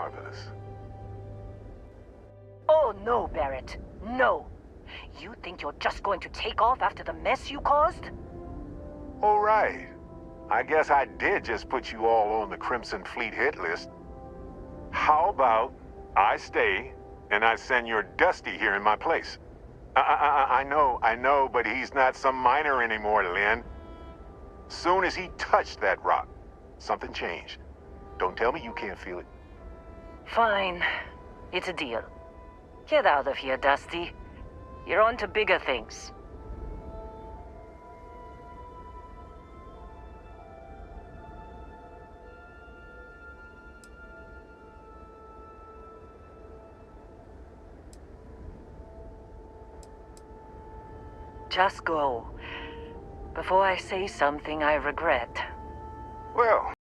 marvelous. Oh, no, Barrett. No. You think you're just going to take off after the mess you caused? All right. I guess I did just put you all on the Crimson Fleet hit list. How about I stay and I send your Dusty here in my place? I know, but he's not some miner anymore, Lynn. Soon as he touched that rock, something changed. Don't tell me you can't feel it. Fine. It's a deal. Get out of here, Dusty. You're on to bigger things. Just go. Before I say something I regret. Well...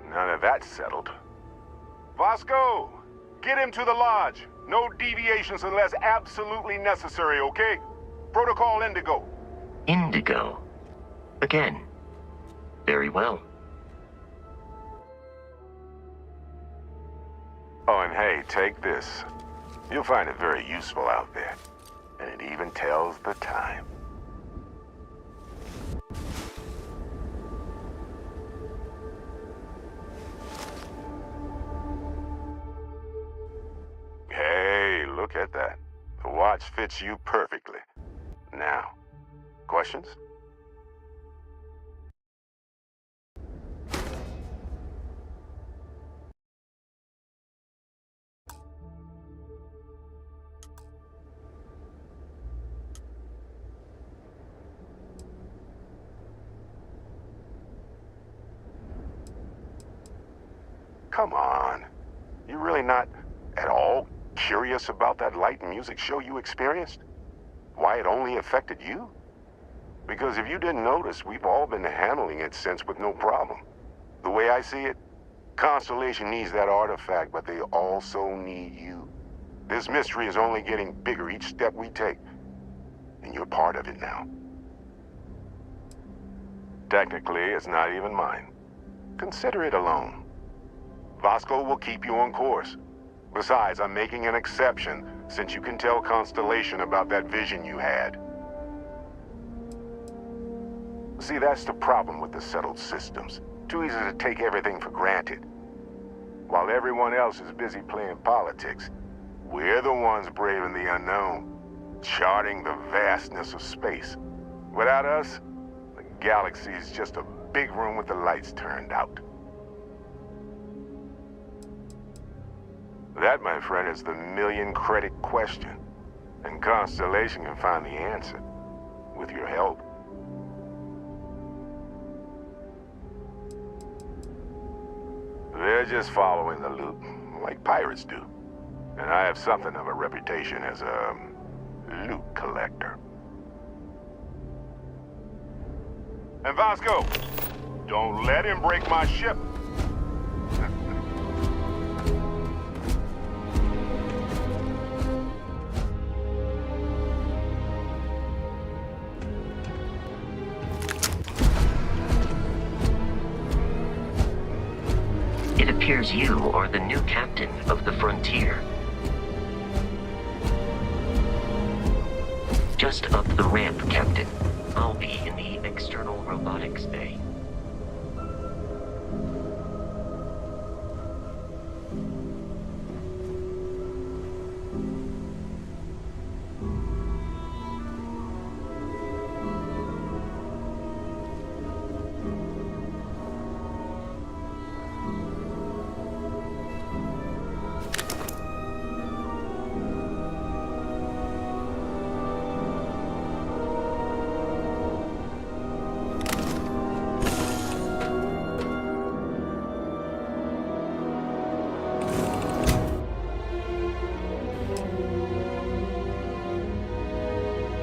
now that that's settled. Vasco! Get him to the lodge. No deviations unless absolutely necessary, okay? Protocol Indigo. Indigo? Again. Very well. Oh, and hey, take this. You'll find it very useful out there. And it even tells the time. Hey, look at that. The watch fits you perfectly. Now, questions? Come on. You're really not at all curious about that light and music show you experienced? Why it only affected you? Because if you didn't notice, we've all been handling it since with no problem. The way I see it, Constellation needs that artifact, but they also need you. This mystery is only getting bigger each step we take. And you're part of it now. Technically, it's not even mine. Consider it a loan. Vasco will keep you on course. Besides, I'm making an exception since you can tell Constellation about that vision you had. See, that's the problem with the settled systems. Too easy to take everything for granted. While everyone else is busy playing politics, we're the ones braving the unknown, charting the vastness of space. Without us, the galaxy is just a big room with the lights turned out. That, my friend, is the million-credit question. And Constellation can find the answer, with your help. They're just following the loot, like pirates do. And I have something of a reputation as a loot collector. And Vasco, don't let him break my ship. It appears you are the new captain of the Frontier. Just up the ramp, Captain. I'll be in the external robotics bay.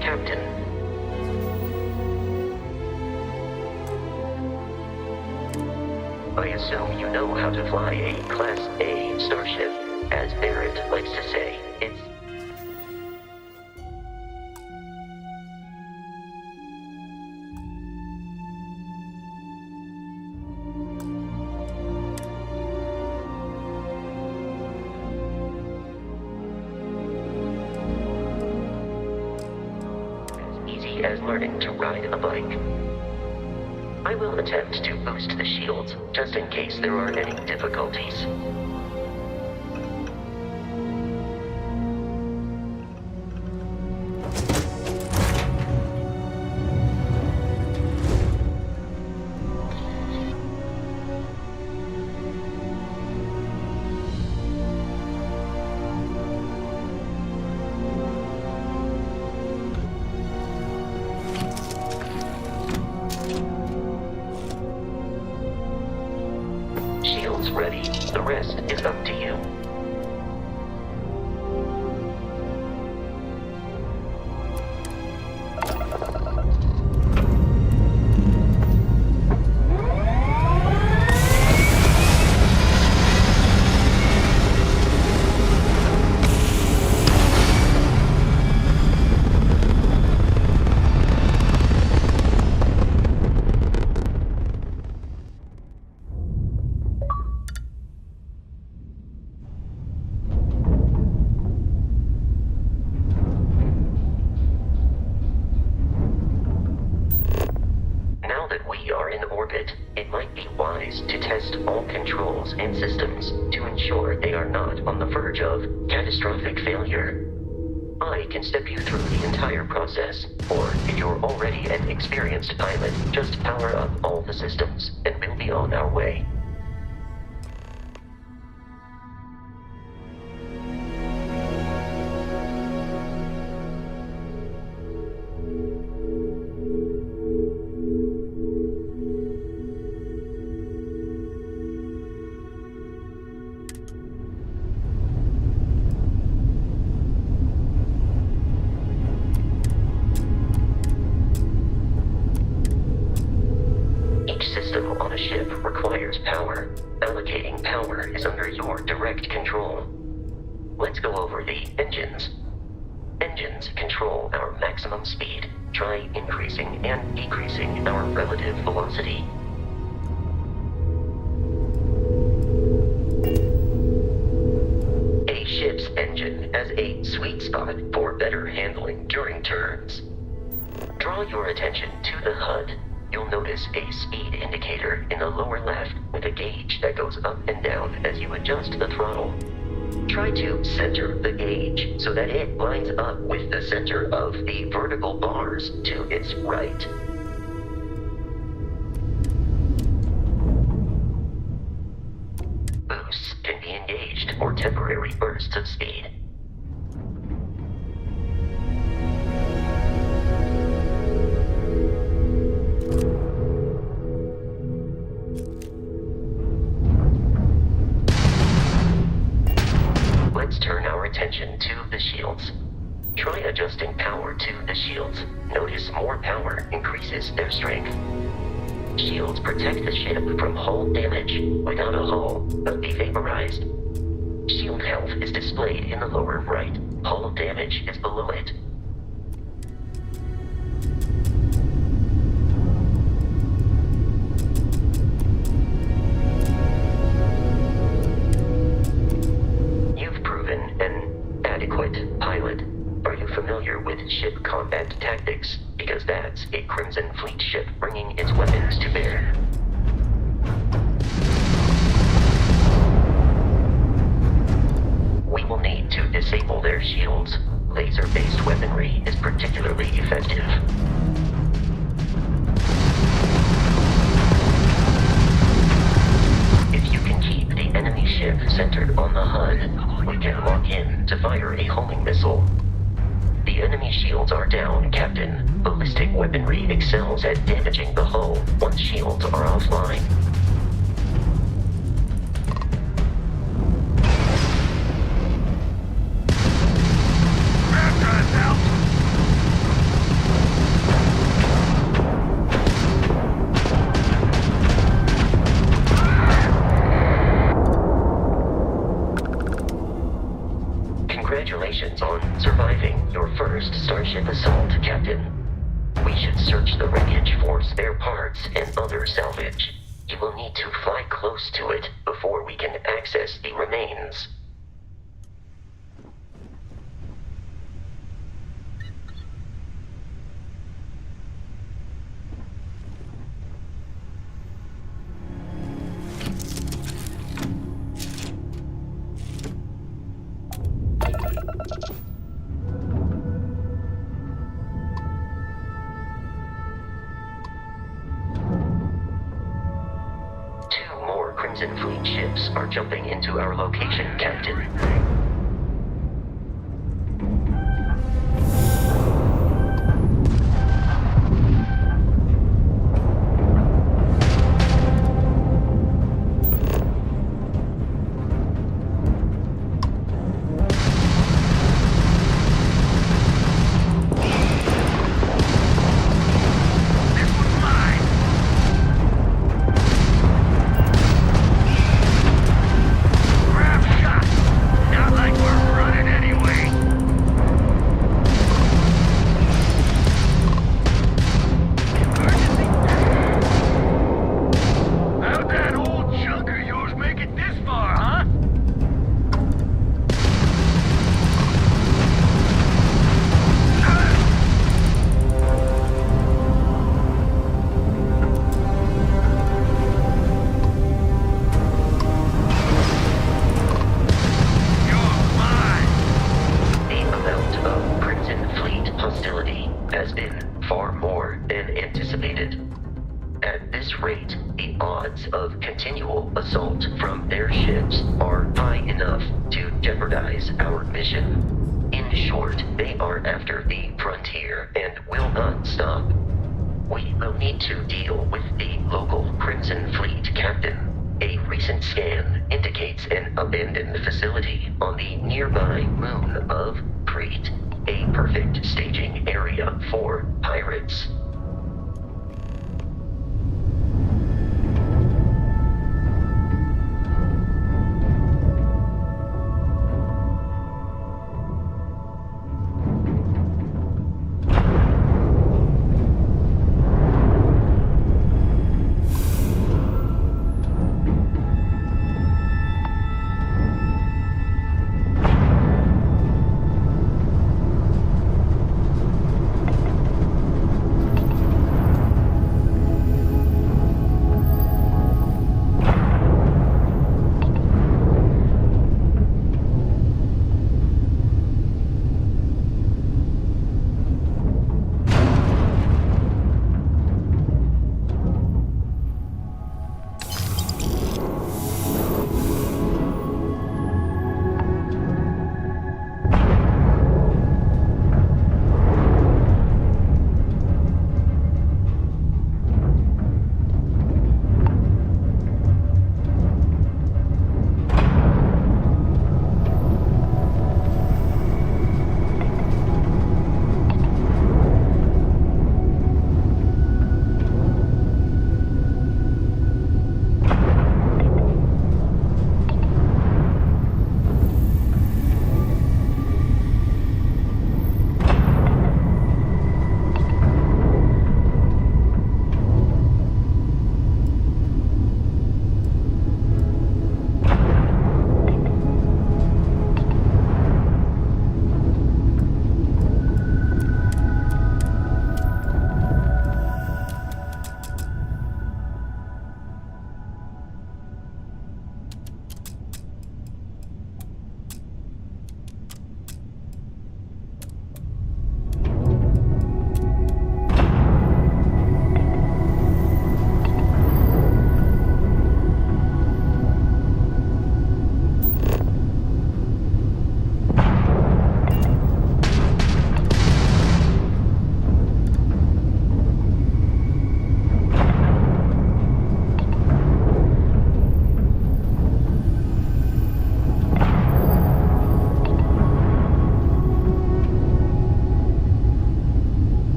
Captain. I assume you know how to fly a Class A starship. As Barrett likes to say, it's... easy as learning to ride a bike. I will attempt to boost the shields, just in case there are any difficulties. Shields ready. The rest is up to you. Now that we are in orbit, it might be wise to test all controls and systems to ensure they are not on the verge of catastrophic failure. I can step you through the entire process, or if you're already an experienced pilot, just power up all the systems, and we'll be on our way. Each system on a ship requires power. Allocating power is under your direct control. Let's go over the engines. Engines control our maximum speed. Try increasing and decreasing our relative velocity. A ship's engine has a sweet spot for better handling during turns. Draw your attention to the HUD. You'll notice a speed indicator in the lower left with a gauge that goes up and down as you adjust the throttle. Try to center the gauge so that it lines up with the center of the vertical bars to its right. Boosts can be engaged for temporary bursts of speed. Let's turn our attention to the shields. Try adjusting power to the shields. Notice more power increases their strength. Shields protect the ship from hull damage. Without a hull, they'll be vaporized. Shield health is displayed in the lower right. Hull damage is below it. Pilot, are you familiar with ship combat tactics? Because that's a Crimson Fleet ship bringing its weapons to bear. We will need to disable their shields. Laser-based weaponry is particularly effective. If you can keep the enemy ship centered on the HUD, we can lock in to fire a homing missile. The enemy shields are down, Captain. Ballistic weaponry excels at damaging the hull once shields are offline. Congratulations on surviving your first Starship assault, Captain. We should search the wreckage for spare parts and other salvage. You will need to fly close to it before we can access the remains. Crimson Fleet ships are jumping into our location, Captain.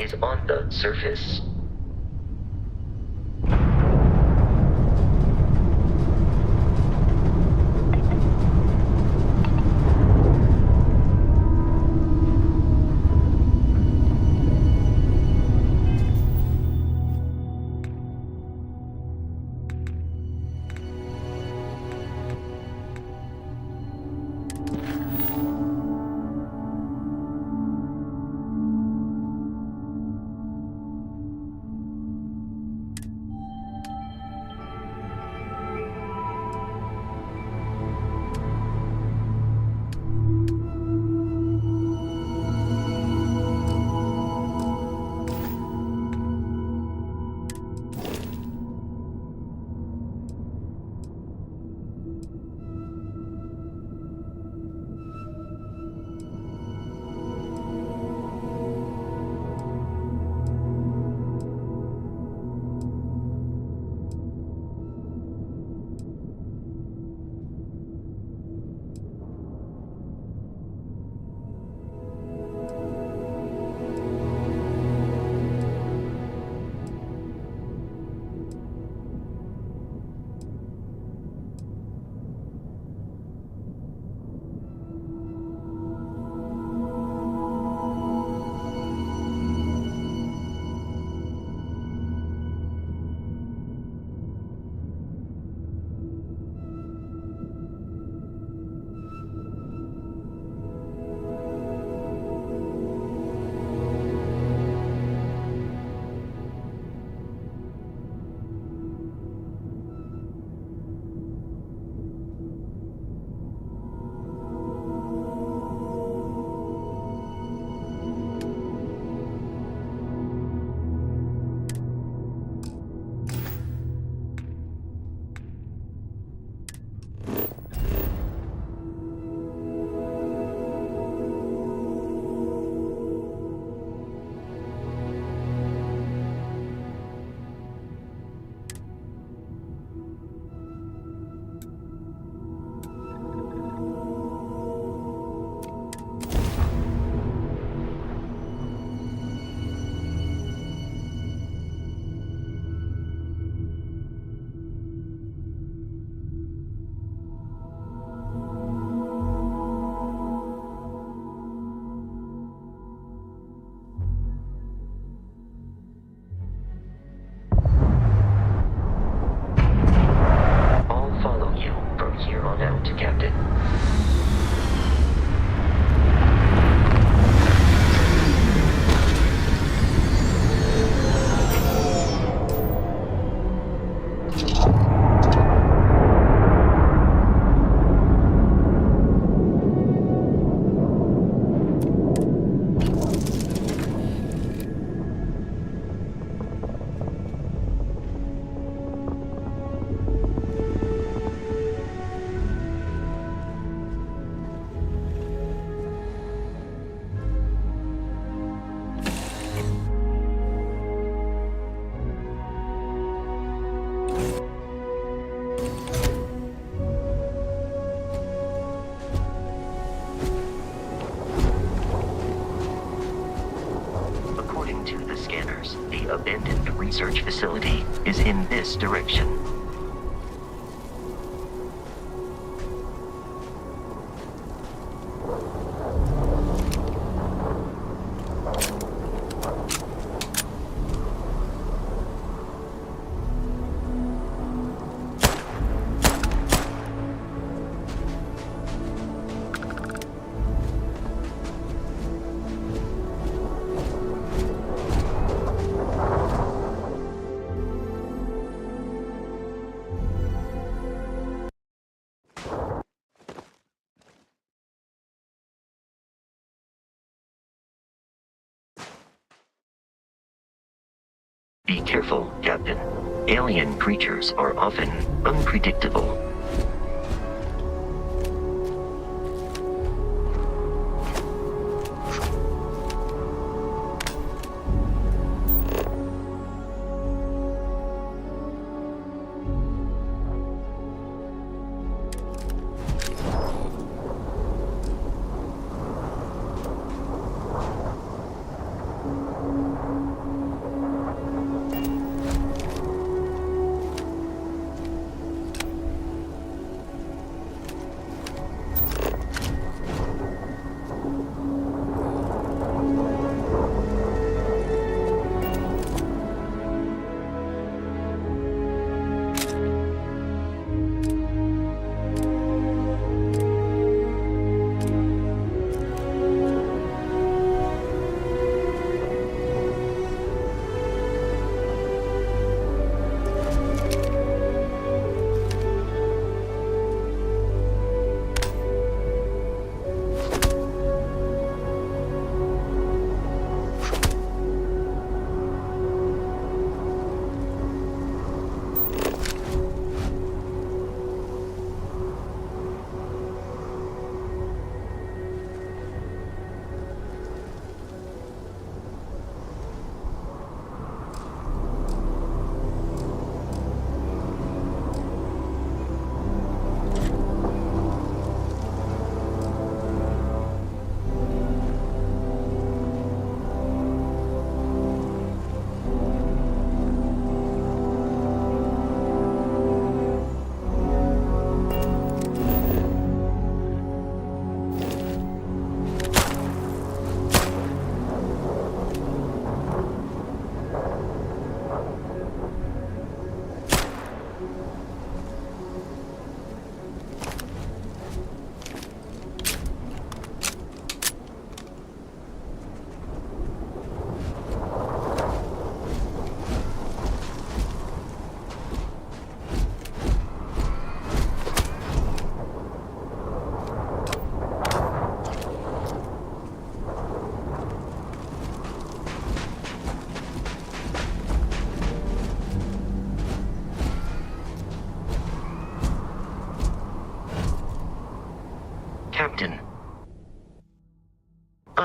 is on the surface. abandoned research facility is in this direction. Be careful, Captain. Alien creatures are often unpredictable.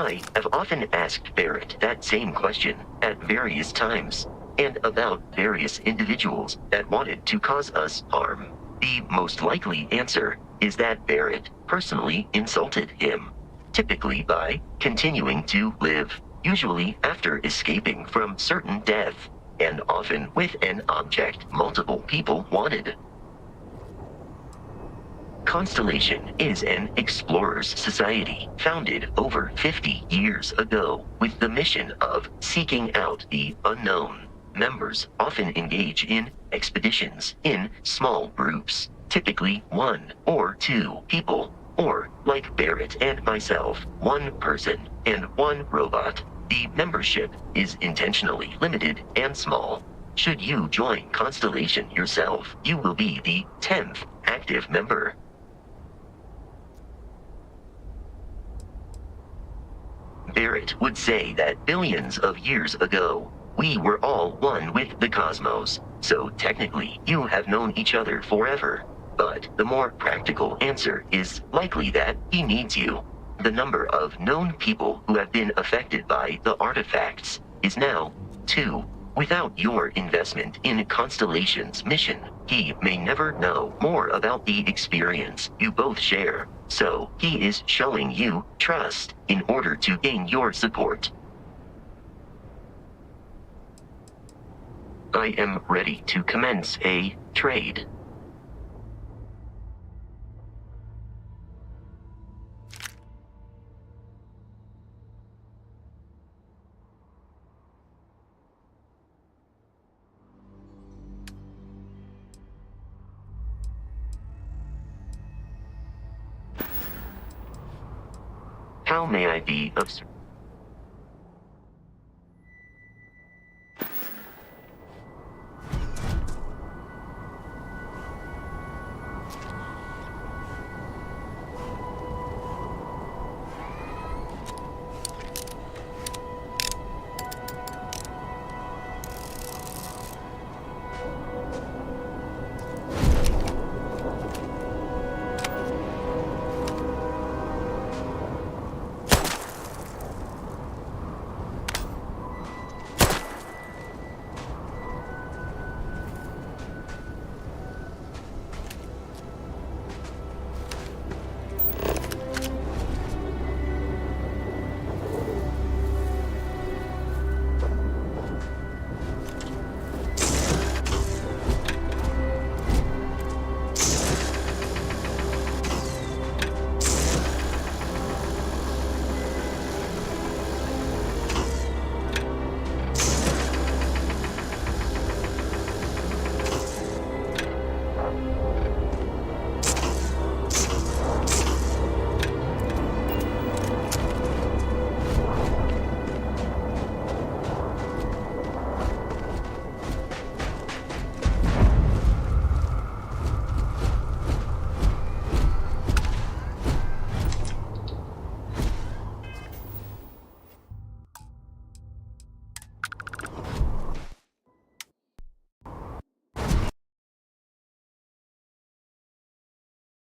I have often asked Barrett that same question at various times, and about various individuals that wanted to cause us harm. The most likely answer is that Barrett personally insulted him, typically by continuing to live, usually after escaping from certain death, and often with an object multiple people wanted. Constellation is an explorers' society founded over 50 years ago with the mission of seeking out the unknown. Members often engage in expeditions in small groups, typically 1 or 2 people, or, like Barrett and myself, 1 person and 1 robot. The membership is intentionally limited and small. Should you join Constellation yourself, you will be the 10th active member. Barrett would say that billions of years ago, we were all one with the cosmos, so technically you have known each other forever. But the more practical answer is likely that he needs you. The number of known people who have been affected by the artifacts is now 2. Without your investment in Constellation's mission, he may never know more about the experience you both share. So he is showing you trust in order to gain your support. I am ready to commence a trade. How may I be of service?